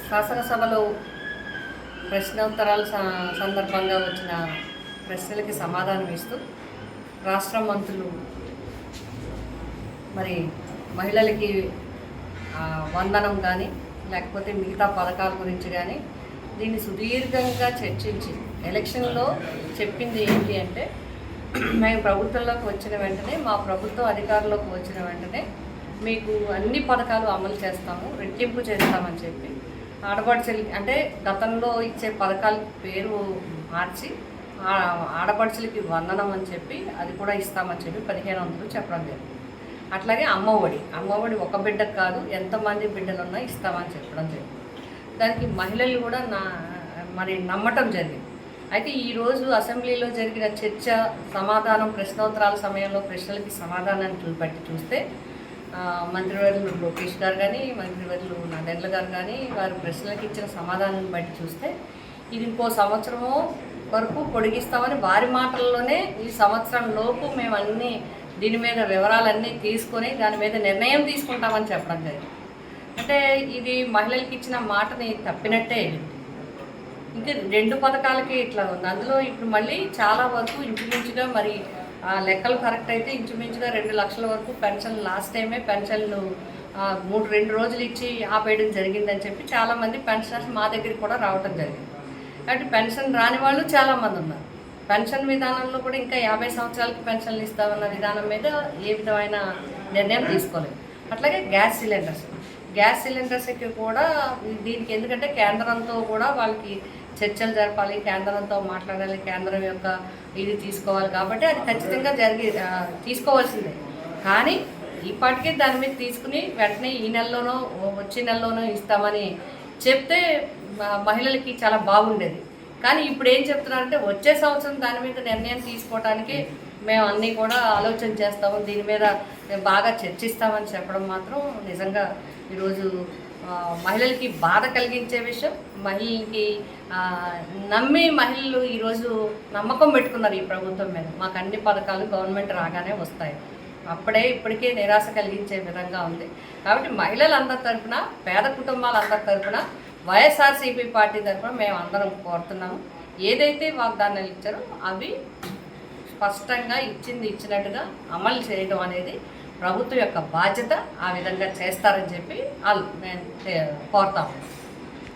శాసనసభలో ప్రశ్నోత్తరాల సందర్భంగా వచ్చిన ప్రశ్నలకి సమాధానం ఇస్తూ రాష్ట్ర మంత్రులు మరి మహిళలకి వందనం కానీ లేకపోతే మిగతా పథకాల గురించి కానీ దీన్ని సుదీర్ఘంగా చర్చించి ఎలక్షన్లో చెప్పింది ఏంటి అంటే మేము ప్రభుత్వంలోకి వచ్చిన వెంటనే మా ప్రభుత్వం అధికారంలోకి వచ్చిన వెంటనే మీకు అన్ని పథకాలు అమలు చేస్తాము, రెట్టింపు చేస్తామని చెప్పి ఆడపడుచులకి అంటే గతంలో ఇచ్చే పథకాల పేరు మార్చి ఆడపడుచులకి వందనం అని చెప్పి అది కూడా ఇస్తామని చెప్పి 1500 చెప్పడం జరిగింది. అట్లాగే అమ్మఒడి ఒక బిడ్డకు కాదు ఎంతమంది బిడ్డలు ఉన్నా ఇస్తామని చెప్పడం జరిగింది. దానికి మహిళలు కూడా మరి నమ్మటం జరిగింది. అయితే ఈరోజు అసెంబ్లీలో జరిగిన చర్చ సమాధానం ప్రశ్నోత్తరాల సమయంలో ప్రశ్నలకి సమాధానాన్ని బట్టి చూస్తే మంత్రివర్యులు లోకేష్ గారు కానీ మంత్రివర్యులు నాదెండ్ల గారు కానీ వారు ప్రశ్నలకు ఇచ్చిన సమాధానాన్ని బట్టి చూస్తే ఇది ఇంకో సంవత్సరము వరకు పొడిగిస్తామని వారి మాటల్లోనే ఈ సంవత్సరం లోపు మేము అన్నీ దీని మీద వివరాలన్నీ తీసుకొని దాని మీద నిర్ణయం తీసుకుంటామని చెప్పడం జరిగింది. అంటే ఇది మహిళలకి ఇచ్చిన మాటని తప్పినట్టే. ఇంకా 2 పథకాలకి ఇట్లా ఉంది. అందులో ఇప్పుడు మళ్ళీ చాలా వరకు ఇంచుమించుగా మరి లెక్కలు కరెక్ట్ అయితే ఇంచుమించుగా 2 లక్షల వరకు పెన్షన్ లాస్ట్ టైమే పెన్షన్లు 2 రోజులు ఇచ్చి ఆపేయడం జరిగిందని చెప్పి చాలామంది పెన్షనర్స్ మా దగ్గరికి కూడా రావడం జరిగింది. కాబట్టి పెన్షన్ రాని వాళ్ళు చాలామంది ఉన్నారు. పెన్షన్ విధానంలో కూడా ఇంకా 50 సంవత్సరాలకి పెన్షన్లు ఇస్తామన్న విధానం మీద ఏ విధమైన నిర్ణయం తీసుకోలేదు. అట్లాగే గ్యాస్ సిలిండర్స్కి కూడా దీనికి ఎందుకంటే కేంద్రంతో కూడా వాళ్ళకి చర్చలు జరపాలి, కేంద్రంతో మాట్లాడాలి, కేంద్రం యొక్క ఇది తీసుకోవాలి కాబట్టి అది ఖచ్చితంగా తీసుకోవాల్సిందే. కానీ ఇప్పటికే దాని మీద తీసుకుని వెంటనే ఈ నెలలోనో వచ్చే నెలలోనో ఇస్తామని చెప్తే మహిళలకి చాలా బాగుండేది. కానీ ఇప్పుడు ఏం చెప్తున్నారంటే వచ్చే సంవత్సరం దాని మీద నిర్ణయం తీసుకోవడానికి మేము అన్నీ కూడా ఆలోచన చేస్తాము, దీని మీద మేము బాగా చర్చిస్తామని చెప్పడం మాత్రం నిజంగా ఈరోజు మహిళలకి బాధ కలిగించే విషయం. మహిళలకి నమ్మి మహిళలు ఈరోజు నమ్మకం పెట్టుకున్నారు ఈ ప్రభుత్వం మీద, మాకు అన్ని పథకాలు గవర్నమెంట్ రాగానే వస్తాయి. ఇప్పటికే నిరాశ కలిగించే విధంగా ఉంది. కాబట్టి మహిళలందరి తరఫున పేద కుటుంబాలందరి తరఫున వైఎస్ఆర్సీపీ పార్టీ తరఫున మేము అందరం కోరుతున్నాము, ఏదైతే వాగ్దానాలు ఇచ్చారో అవి స్పష్టంగా ఇచ్చినట్టుగా అమలు చేయడం అనేది ప్రభుత్వం యొక్క బాధ్యత. ఆ విధంగా చేస్తారని చెప్పి మేము కోరుతాము.